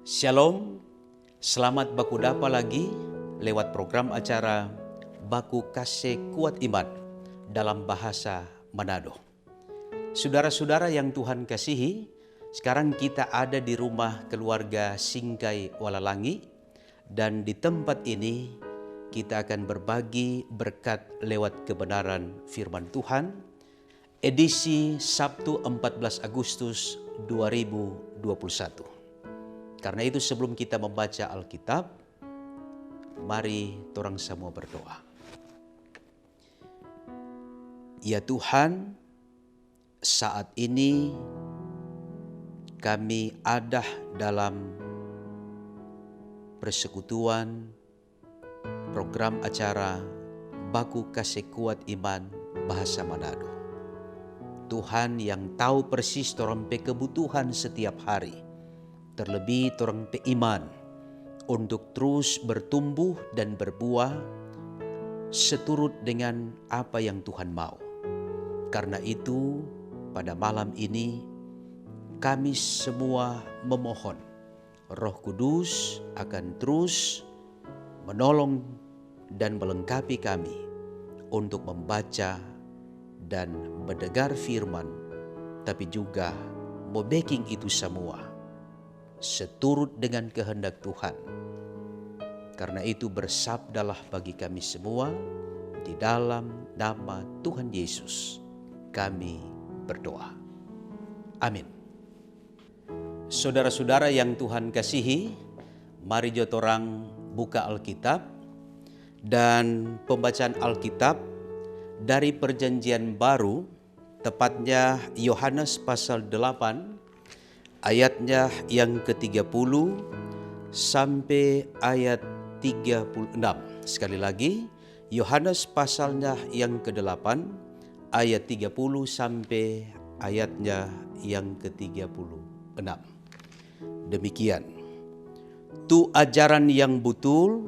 Shalom, selamat baku dapa lagi lewat program acara Baku Kasih Kuat Iman dalam bahasa Manado. Saudara-saudara yang Tuhan kasihi, sekarang kita ada di rumah keluarga Singkai Walalangi dan di tempat ini kita akan berbagi berkat lewat kebenaran firman Tuhan, edisi Sabtu 14 Agustus 2021. Karena itu sebelum kita membaca Alkitab, mari torang semua berdoa. Ya Tuhan, saat ini kami ada dalam persekutuan program acara Baku Kasih Kuat Iman bahasa Manado. Tuhan yang tahu persis torang pe kebutuhan setiap hari. Terlebih torang pe iman untuk terus bertumbuh dan berbuah seturut dengan apa yang Tuhan mau. Karena itu pada malam ini kami semua memohon Roh Kudus akan terus menolong dan melengkapi kami untuk membaca dan mendengar firman, tapi juga membaking itu semua seturut dengan kehendak Tuhan. Karena itu bersabdalah bagi kami semua, di dalam nama Tuhan Yesus kami berdoa. Amin. Saudara-saudara yang Tuhan kasihi, mari jotorang buka Alkitab dan pembacaan Alkitab dari Perjanjian Baru, tepatnya Yohanes pasal 8, ayatnya yang ke-30 sampai ayat 36. Sekali lagi, Yohanes pasalnya yang ke-8, ayat 30 sampai ayatnya yang ke-36. Demikian. Tu ajaran yang betul,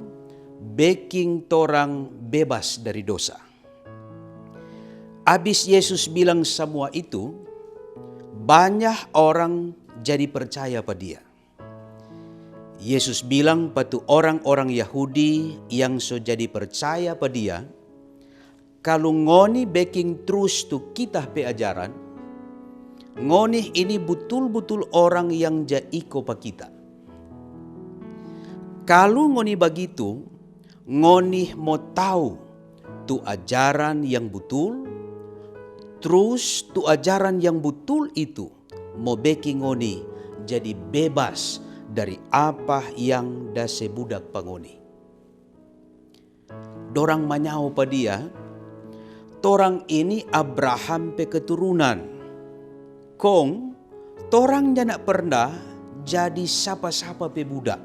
baking torang bebas dari dosa. Abis Yesus bilang semua itu, banyak orang jadi percaya pada dia. Yesus bilang pada orang-orang Yahudi yang so jadi percaya pada dia, kalau ngoni baking terus tu kita pe ajaran, ngoni ini betul-betul orang yang jaiko pa kita. Kalau ngoni begitu, ngoni mau tahu tu ajaran yang betul, terus tu ajaran yang betul itu mau baking ngoni jadi bebas dari apa yang dase budak pangoni. Dorang manyau pa dia, torang ini Abraham pe keturunan. Kong, torang janak pernah jadi sapa-sapa pe budak.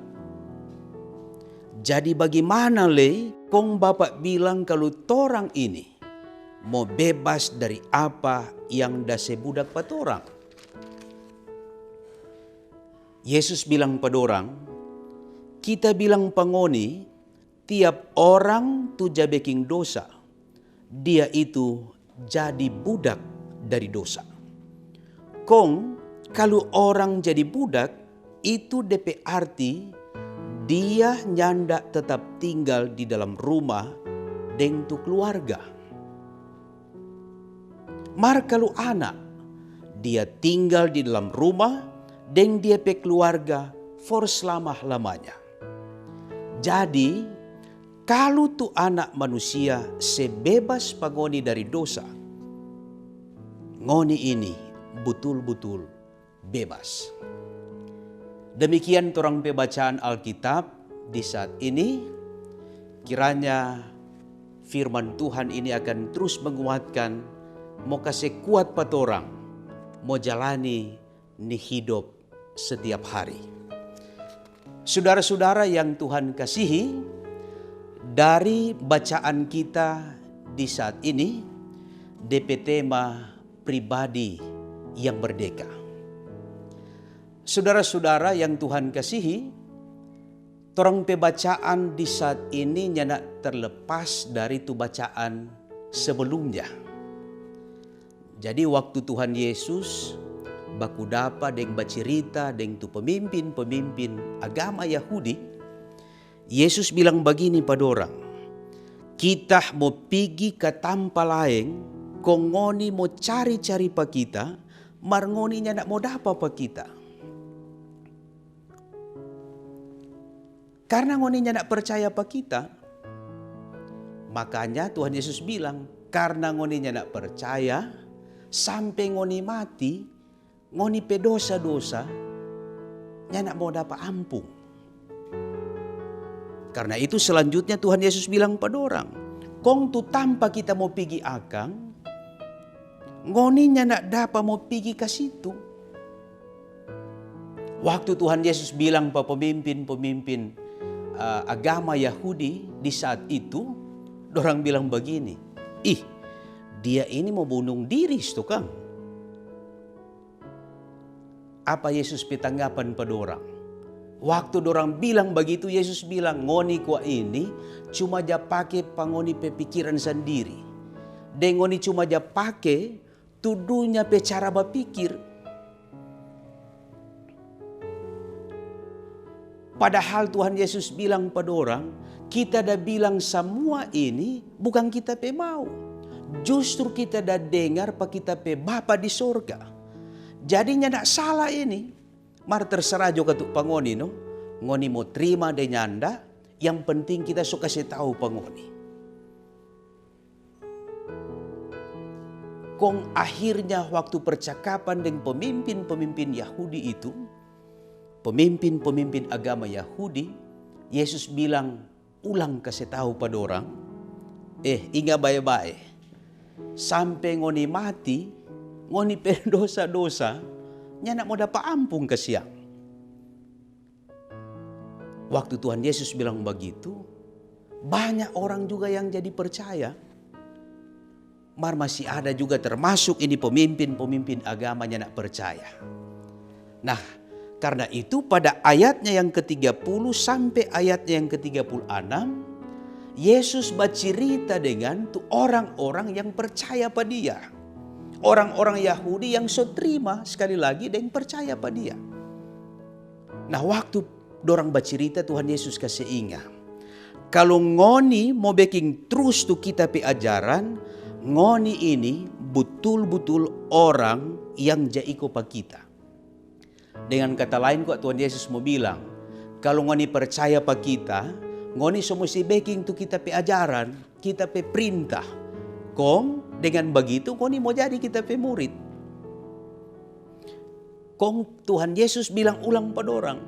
Jadi bagaimana le kong bapak bilang kalau torang ini mau bebas dari apa yang dase budak pada orang? Yesus bilang pada orang, kita bilang pangoni, tiap orang tu jabeking dosa, dia itu jadi budak dari dosa. Kong, kalau orang jadi budak, itu DP arti dia nyanda tetap tinggal di dalam rumah dengan tu keluarga. Mar kalau anak, dia tinggal di dalam rumah dan dia pe keluarga for selama-lamanya. Jadi, kalau tu anak manusia sebebas pangoni dari dosa, ngoni ini betul-betul bebas. Demikian torang pe bacaan Alkitab di saat ini. Kiranya firman Tuhan ini akan terus menguatkan, mau kasih kuat pada orang, mau jalani ni hidup setiap hari. Saudara-saudara yang Tuhan kasihi, dari bacaan kita di saat ini, DP tema pribadi yang merdeka. Saudara-saudara yang Tuhan kasihi, torang pe bacaan di saat ini nyana terlepas dari tu bacaan sebelumnya. Jadi waktu Tuhan Yesus baku dapa deng bacirita deng tu pemimpin-pemimpin agama Yahudi, Yesus bilang begini pada orang, kita mau pergi ke tempat lain, kong ngoni mau cari-cari pa kita, mar ngoni nak mau dapat pa kita. Karena ngoni nak percaya pa kita, makanya Tuhan Yesus bilang, karena ngoni nak percaya, sampai ngoni mati, ngoni pe dosa-dosa, nak mau dapat ampun. Karena itu selanjutnya Tuhan Yesus bilang pada orang, kong tu tanpa kita mau pergi akang, ngoni nak dapat mau pergi ke situ. Waktu Tuhan Yesus bilang pada pemimpin-pemimpin agama Yahudi di saat itu, orang bilang begini, dia ini mau bunuh diri, kang. Apa Yesus petanggapan pada orang? Waktu dorang bilang begitu, Yesus bilang, ngoni kwa ini cuma ja pakai pangoni pe pikiran sendiri. Dan ngoni cuma ja pakai tuduhnya pe cara berpikir. Padahal Tuhan Yesus bilang pada orang, kita dah bilang semua ini bukan kita pe mau. Justru kita dah dengar pa kita pe Bapa di sorga. Jadinya nak salah ini. Mar terserah juga tuh pangoni, no? Ngoni mau terima de nyanda, yang penting kita suka kasih tahu pangoni. Kong akhirnya waktu percakapan dengan pemimpin-pemimpin Yahudi itu, pemimpin-pemimpin agama Yahudi, Yesus bilang, ulang kasih tahu pada orang, ingat baik-baik, sampai ngoni mati, ngoni pendosa-dosa, nak mau dapat ampun ke siang. Waktu Tuhan Yesus bilang begitu, banyak orang juga yang jadi percaya. Mar masih ada juga termasuk ini pemimpin-pemimpin agamanya nak percaya. Nah, karena itu pada ayatnya yang ke-30 sampai ayatnya yang ke-36, Yesus bercerita dengan tuh orang-orang yang percaya pada dia. Orang-orang Yahudi yang so terima sekali lagi dan percaya pada dia. Nah, waktu dorang bercerita Tuhan Yesus kasih ingat, kalau ngoni mau bikin terus tuh kita pe ajaran, ngoni ini betul-betul orang yang jaiko pa kita. Dengan kata lain kok Tuhan Yesus mau bilang, kalau ngoni percaya pa kita, ngoni so mesti bikin tuh kita pe ajaran, kita pe perintah. Kong dengan begitu ngoni mau jadi kita pe murid. Kong Tuhan Yesus bilang ulang pada orang,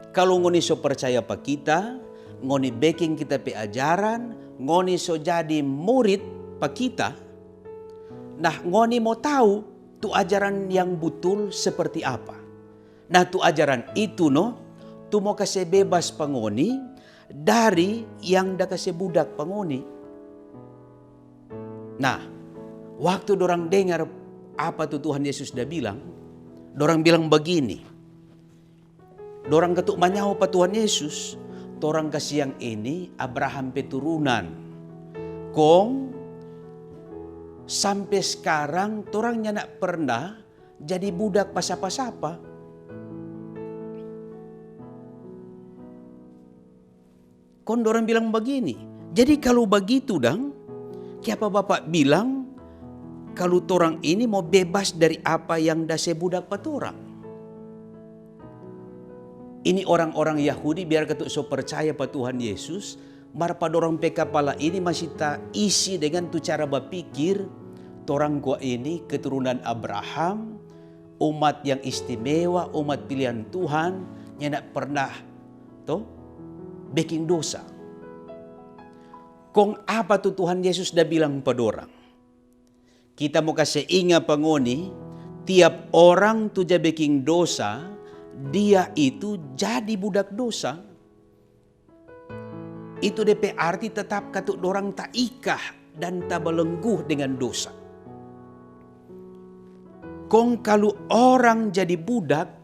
kalau ngoni so percaya pa kita, ngoni baking kita pe ajaran, ngoni so jadi murid pa kita. Nah, ngoni mau tahu tu ajaran yang betul seperti apa. Nah, tu ajaran itu tu mau kasih bebas pa ngoni dari yang dah kasih budak pa ngoni. Nah, waktu dorang dengar apa tuh Tuhan Yesus dah bilang, dorang bilang begini. Dorang ketuk manyawa pa Tuhan Yesus, torang kasih yang ini Abraham peturunan. Kong sampai sekarang torangnya nak pernah jadi budak pasapa-sapa. Kon dorang bilang begini, jadi kalau begitu dang, siapa Bapak bilang kalau torang ini mau bebas dari apa yang dah sebudak pat orang? Ini orang-orang Yahudi biar ketuk so percaya pada Tuhan Yesus, mar pada orang pe kepala ini masih tak isi dengan tu cara berpikir, torang gua ini keturunan Abraham, umat yang istimewa, umat pilihan Tuhan, yang nak pernah bikin dosa. Kong apa tuh Tuhan Yesus dah bilang pada orang? Kita mau kasih ingat pangoni, tiap orang tuh ja bikin dosa, dia itu jadi budak dosa. Itu DP arti tetap katuk dorang tak ikah dan tak belengguh dengan dosa. Kong kalau orang jadi budak,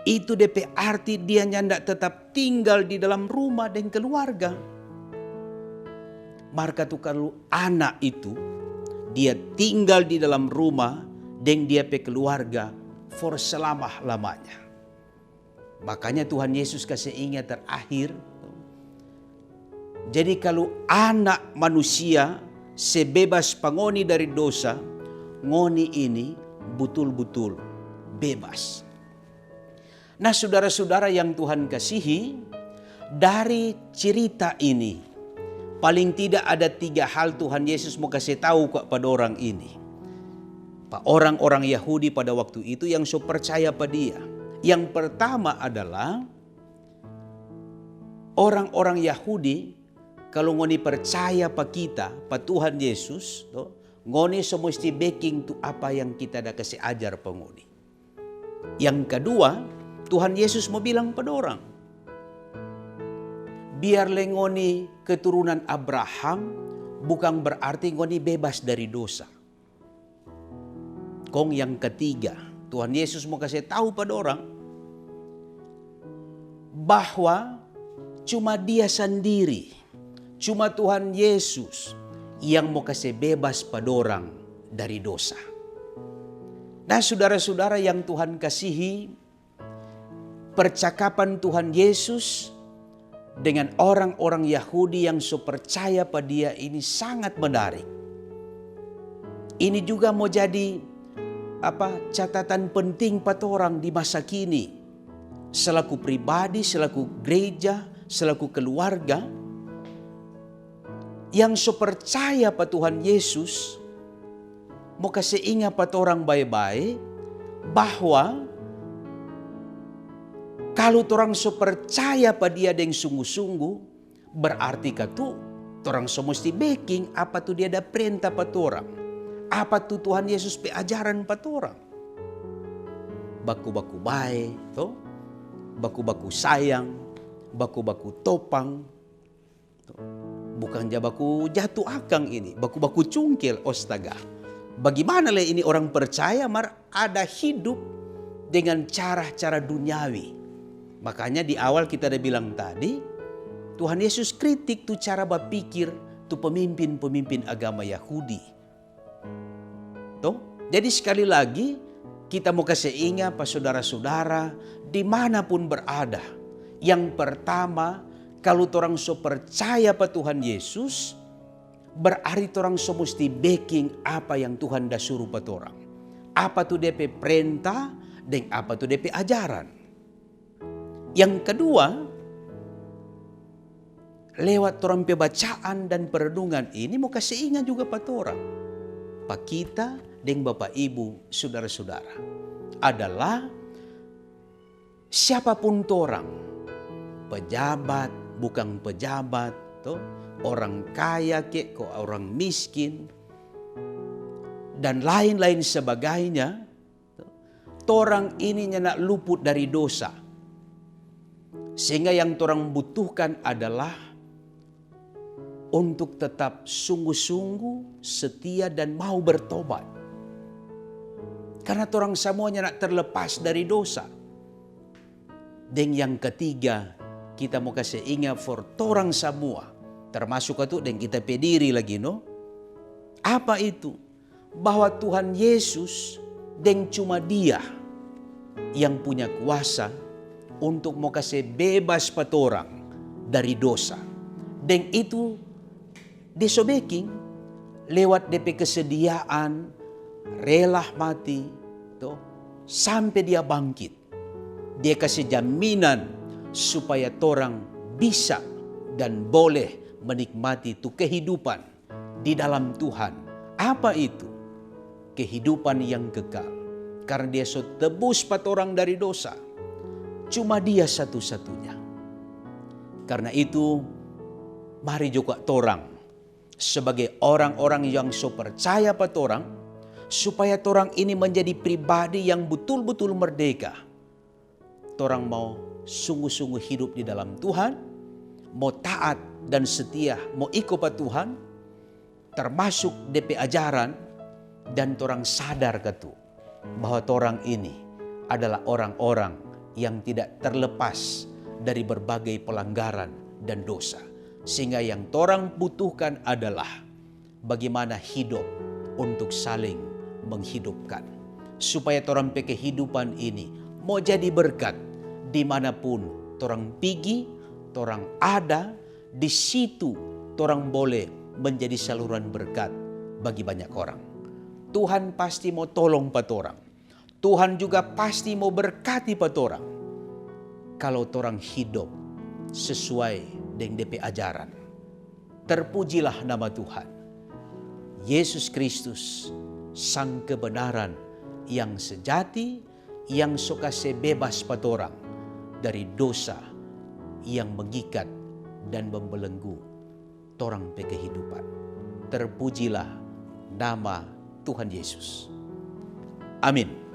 itu DP arti dia nyandak tetap tinggal di dalam rumah dan keluarga. Maka tuh kalau anak itu dia tinggal di dalam rumah dan dia pe keluarga for selama-lamanya. Makanya Tuhan Yesus kasih ingat terakhir. Jadi kalau anak manusia sebebas pangoni dari dosa, ngoni ini betul-betul bebas. Nah saudara-saudara yang Tuhan kasihi, dari cerita ini paling tidak ada 3 hal Tuhan Yesus mau kasih tahu kepada orang ini. Orang-orang Yahudi pada waktu itu yang so percaya pada dia. Yang pertama adalah orang-orang Yahudi kalau ngoni percaya pada kita, pada Tuhan Yesus, ngoni so mesti backing tu apa yang kita dah kasih ajar pengoni. Yang kedua, Tuhan Yesus mau bilang pada orang, biar ngoni keturunan Abraham bukan berarti ngoni bebas dari dosa. Kong yang ketiga, Tuhan Yesus mau kasih tahu pada orang bahwa cuma dia sendiri, cuma Tuhan Yesus yang mau kasih bebas pada orang dari dosa. Nah saudara-saudara yang Tuhan kasihi, percakapan Tuhan Yesus dengan orang-orang Yahudi yang so percaya pada dia ini sangat menarik. Ini juga mau jadi catatan penting pada orang di masa kini. Selaku pribadi, selaku gereja, selaku keluarga yang so percaya pada Tuhan Yesus, mau kasih ingat pada orang baik-baik bahwa kalau orang so percaya pada dia dengan sungguh-sungguh, berarti katu orang so mesti backing apa tu dia ada perintah pada orang. Apa tu Tuhan Yesus pe ajaran pada orang. Baku-baku baik, baku-baku sayang, baku-baku topang. Bukan baku jatuh akang ini, baku-baku cungkil, astaga. Bagaimana lah ini orang percaya ada hidup dengan cara-cara duniawi. Makanya di awal kita ada bilang tadi, Tuhan Yesus kritik tuh cara berpikir tuh pemimpin-pemimpin agama Yahudi. Jadi sekali lagi kita mau kasih ingat pak saudara-saudara dimanapun berada. Yang pertama, kalau orang so percaya pada Tuhan Yesus, berarti orang so mesti backing apa yang Tuhan dah suruh pada orang. Apa tuh DP perintah dan apa tuh DP ajaran. Yang kedua, lewat orang pembacaan dan perenungan ini mau kasih ingat juga pada orang. Pak kita dan Bapak Ibu, saudara-saudara, adalah siapapun orang, pejabat, bukan pejabat, orang kaya ke orang miskin, dan lain-lain sebagainya, orang ini nak luput dari dosa. Sehingga yang orang butuhkan adalah untuk tetap sungguh-sungguh, setia dan mau bertobat. Karena orang semuanya nak terlepas dari dosa. Dan yang ketiga, kita mau kasih ingat for orang semua, termasuk itu dan kita pediri lagi Apa itu? Bahwa Tuhan Yesus dan cuma Dia yang punya kuasa untuk mau kasih bebas pada orang dari dosa. Dan itu disobeking lewat DP kesediaan, rela mati, sampai dia bangkit. Dia kasih jaminan supaya orang bisa dan boleh menikmati itu kehidupan di dalam Tuhan. Apa itu? Kehidupan yang kekal. Karena dia so tebus pada orang dari dosa. Cuma dia satu-satunya. Karena itu, mari juga orang sebagai orang-orang yang so percaya pada orang, supaya orang ini menjadi pribadi yang betul-betul merdeka. Orang mau sungguh-sungguh hidup di dalam Tuhan, mau taat dan setia, mau ikut pada Tuhan, termasuk DP ajaran, dan orang sadar bahwa orang ini adalah orang-orang yang tidak terlepas dari berbagai pelanggaran dan dosa. Sehingga yang orang butuhkan adalah bagaimana hidup untuk saling menghidupkan. supaya torang pe kehidupan ini mau jadi berkat dimanapun torang pergi, torang ada, di situ torang boleh menjadi saluran berkat bagi banyak orang. Tuhan pasti mau tolong patorang. Tuhan juga pasti mau berkati patorang kalau torang hidup sesuai dengan DP ajaran. Terpujilah nama Tuhan. Yesus Kristus, Sang kebenaran yang sejati, yang suka sebebas patorang dari dosa yang mengikat dan membelenggu torang pe kehidupan. Terpujilah nama Tuhan Yesus. Amin.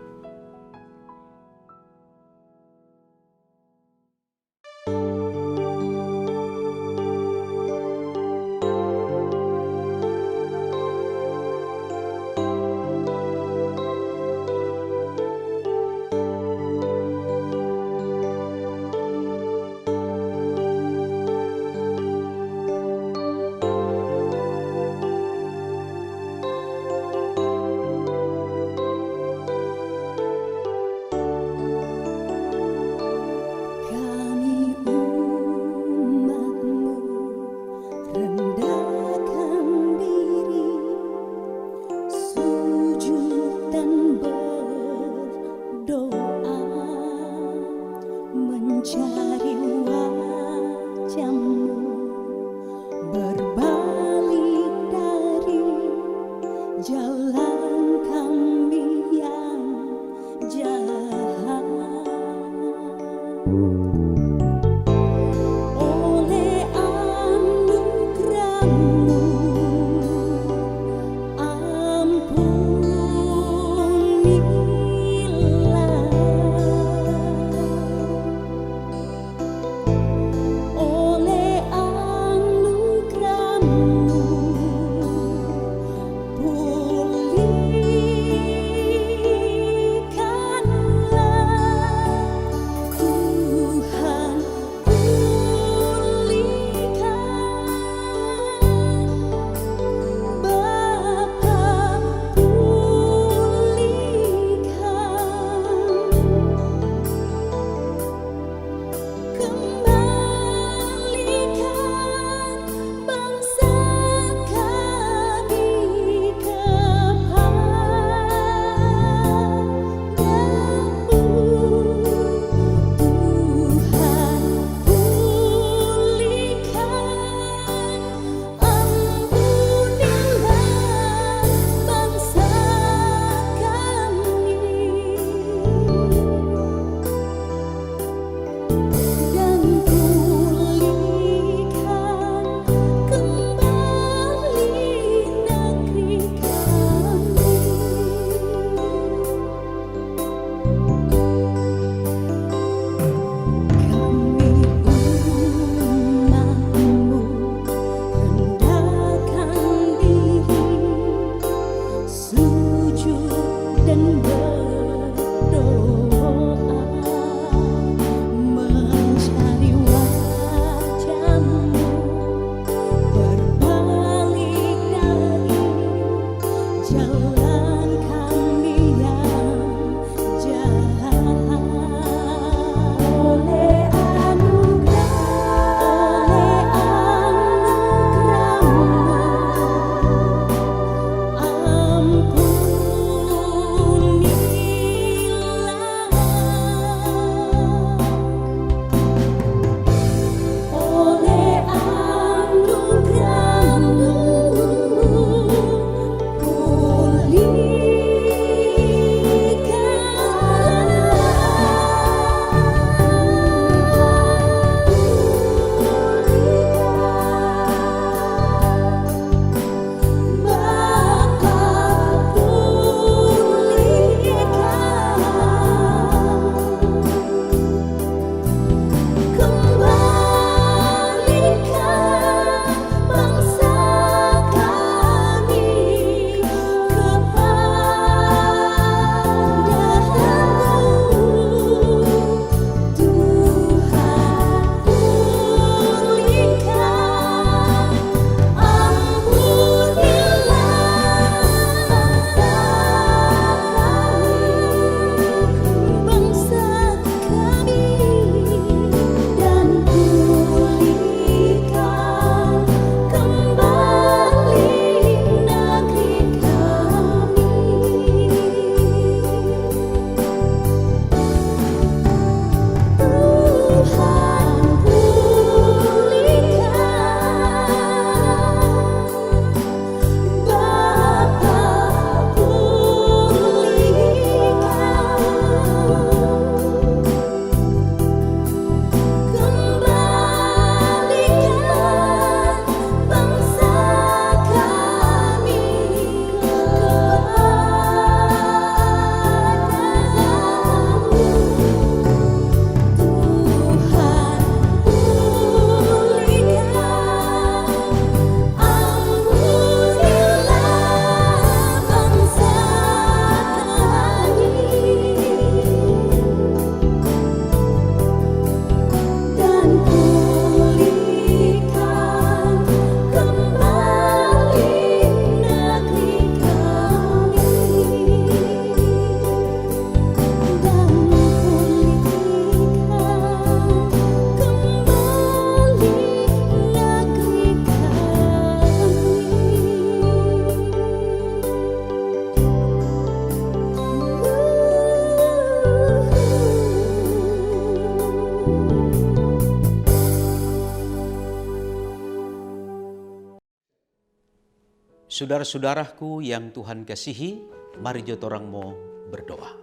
Saudara-saudaraku yang Tuhan kasihi, mari jot orang mau berdoa.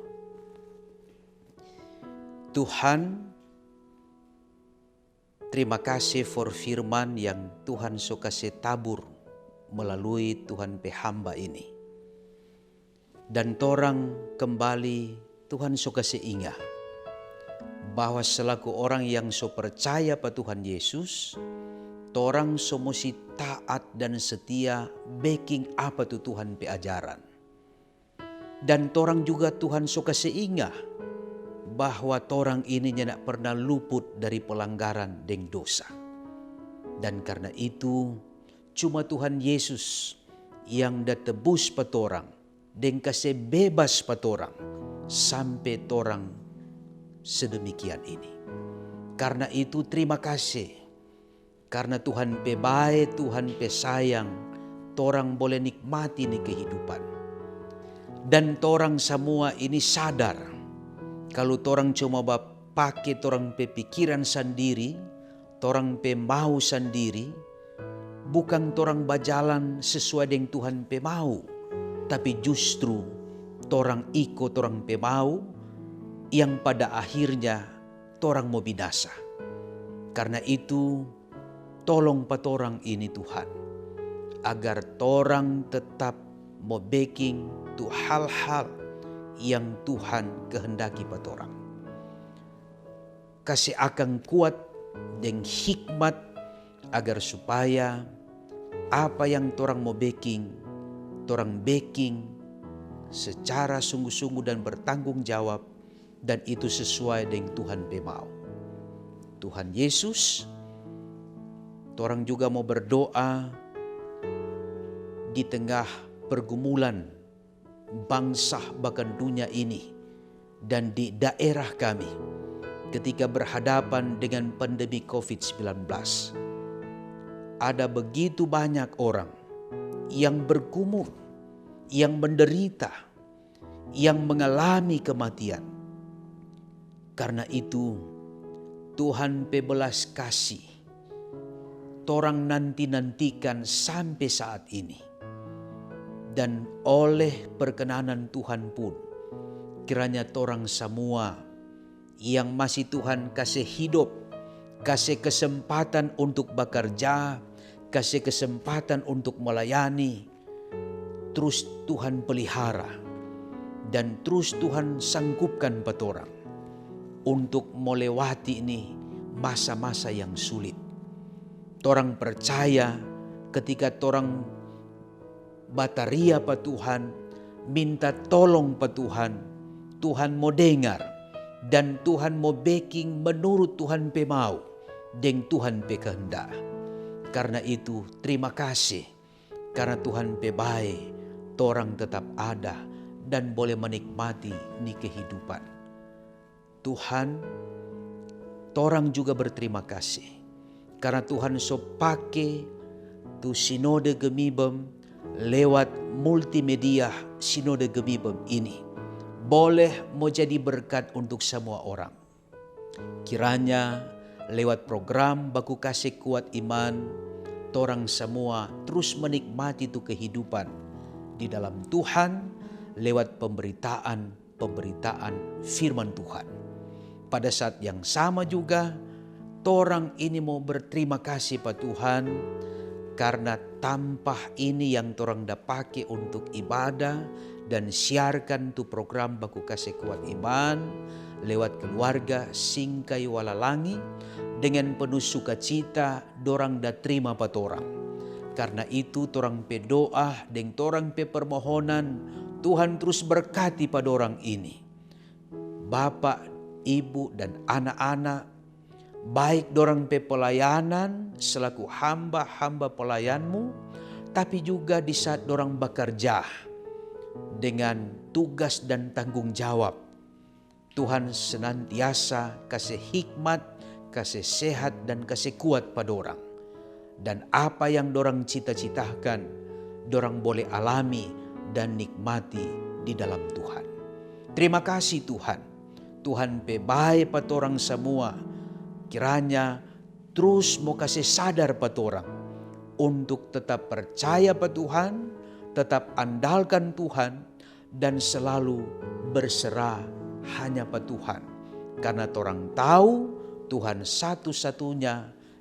Tuhan, terima kasih for firman yang Tuhan so kasih tabur melalui Tuhan pe hamba ini. Dan torang kembali Tuhan so kasih ingat bahwa selaku orang yang so percaya pada Tuhan Yesus, torang so mesti taat dan setia baking apa tu Tuhan pe ajaran. Dan torang juga Tuhan so kasih ingat bahwa torang ini tidak pernah luput dari pelanggaran dan dosa. Dan karena itu cuma Tuhan Yesus yang dah tebus pa torang dan kasih bebas pa torang sampai torang sedemikian ini. Karena itu terima kasih. Karena Tuhan pe bae, Tuhan pe sayang, torang boleh nikmati ni kehidupan. Dan torang semua ini sadar kalau torang cuma pakai torang pe pikiran sendiri, torang pe mau sendiri, bukan torang berjalan sesuai dengan Tuhan pe mau, tapi justru torang ikut torang pe mau yang pada akhirnya torang mau binasa. Karena itu tolong pa torang ini Tuhan, agar torang tetap mau baking tu hal-hal yang Tuhan kehendaki pa torang. Kasih akan kuat dan hikmat agar supaya apa yang torang mau baking, torang baking secara sungguh-sungguh dan bertanggung jawab, dan itu sesuai dengan Tuhan pe mau. Tuhan Yesus, torang juga mau berdoa di tengah pergumulan bangsa bahkan dunia ini dan di daerah kami ketika berhadapan dengan pandemi COVID-19. Ada begitu banyak orang yang bergumul, yang menderita, yang mengalami kematian. Karena itu Tuhan pe belas kasih torang nanti-nantikan sampai saat ini. Dan oleh perkenanan Tuhan pun, kiranya torang semua yang masih Tuhan kasih hidup, kasih kesempatan untuk bekerja, kasih kesempatan untuk melayani, terus Tuhan pelihara dan terus Tuhan sanggupkan pa torang untuk melewati ini masa-masa yang sulit. Torang percaya ketika torang bataria pa Tuhan, minta tolong pa Tuhan, Tuhan mau dengar dan Tuhan mau baking menurut Tuhan pe mau dan Tuhan pe kehendak. Karena itu terima kasih karena Tuhan pe bae, torang tetap ada dan boleh menikmati ni kehidupan. Tuhan, torang juga berterima kasih karena Tuhan so pake tu sinode Gemibem lewat multimedia sinode Gemibem ini boleh mau jadi berkat untuk semua orang. Kiranya lewat program Baku Kasih Kuat Iman, torang semua terus menikmati tu kehidupan di dalam Tuhan lewat pemberitaan firman Tuhan. Pada saat yang sama juga torang ini mau berterima kasih pada Tuhan karena tanpa ini yang torang dah pakai untuk ibadah dan siarkan tu program Baku Kasih Kuat Iman lewat keluarga Singkai Walalangi dengan penuh sukacita dorang dah terima pa torang. Karena itu torang pe doa dan torang pe permohonan Tuhan terus berkati pada orang ini. Bapak, ibu dan anak-anak, baik dorang pe pelayanan selaku hamba-hamba pelayanmu, tapi juga di saat dorang bekerja dengan tugas dan tanggung jawab. Tuhan senantiasa kasih hikmat, kasih sehat dan kasih kuat pada orang. Dan apa yang dorang cita-citakan, dorang boleh alami dan nikmati di dalam Tuhan. Terima kasih Tuhan. Tuhan pe bae pada orang semua. Kiranya terus mau kasih sadar pada orang untuk tetap percaya pada Tuhan tetap andalkan Tuhan dan selalu berserah hanya pada Tuhan. Karena torang tahu Tuhan satu-satunya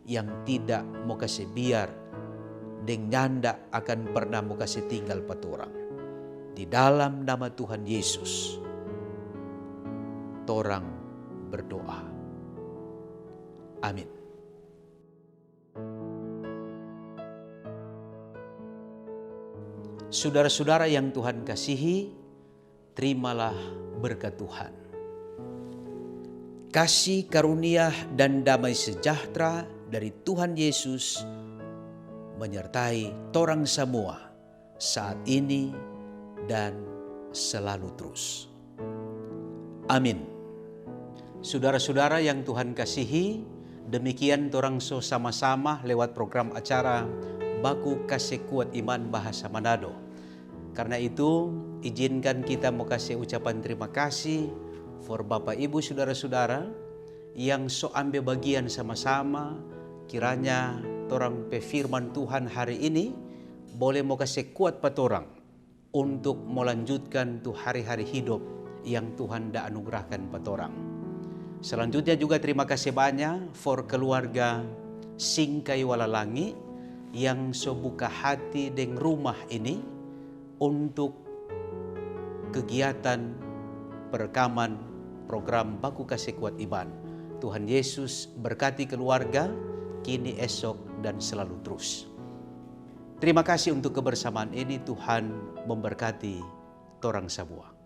yang tidak mau kasih biar deng nyanda akan pernah mau kasih tinggal pada torang. Di dalam nama Tuhan Yesus, torang berdoa. Amin. Saudara-saudara yang Tuhan kasihi, terimalah berkat Tuhan. Kasih karunia dan damai sejahtera dari Tuhan Yesus menyertai torang semua saat ini dan selalu terus. Amin. Saudara-saudara yang Tuhan kasihi, demikian torang sama-sama lewat program acara Baku Kasih Kuat Iman Bahasa Manado. Karena itu, izinkan kita mau kasih ucapan terima kasih for Bapak Ibu saudara-saudara yang so ambil bagian sama-sama. Kiranya torang firman Tuhan hari ini boleh mau kasih kuat pada torang untuk melanjutkan tuh hari-hari hidup yang Tuhan dah anugerahkan pada torang. Selanjutnya juga terima kasih banyak for keluarga Singkai Walalangi yang so buka hati dengan rumah ini untuk kegiatan perekaman program Baku Kasih Kuat Iman. Tuhan Yesus berkati keluarga, kini, esok, dan selalu terus. Terima kasih untuk kebersamaan ini. Tuhan memberkati torang semua.